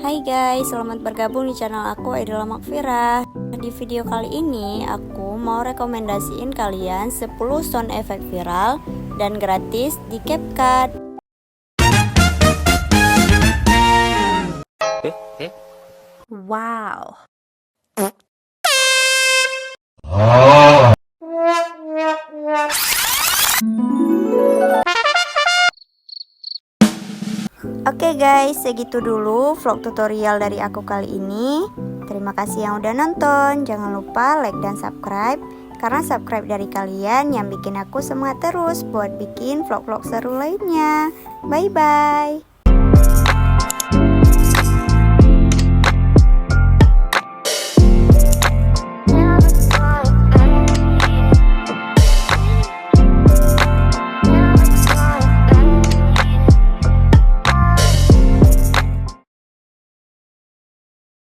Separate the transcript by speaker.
Speaker 1: Hai guys, selamat bergabung di channel aku Aidila Makfirah. Di video kali ini aku mau rekomendasiin kalian 10 sound effect viral dan gratis di CapCut. Wow. Oke guys, segitu dulu vlog tutorial dari aku kali ini. Terima kasih yang udah nonton. Jangan lupa like dan subscribe, karena subscribe dari kalian yang bikin aku semangat terus buat bikin vlog-vlog seru lainnya. Bye bye.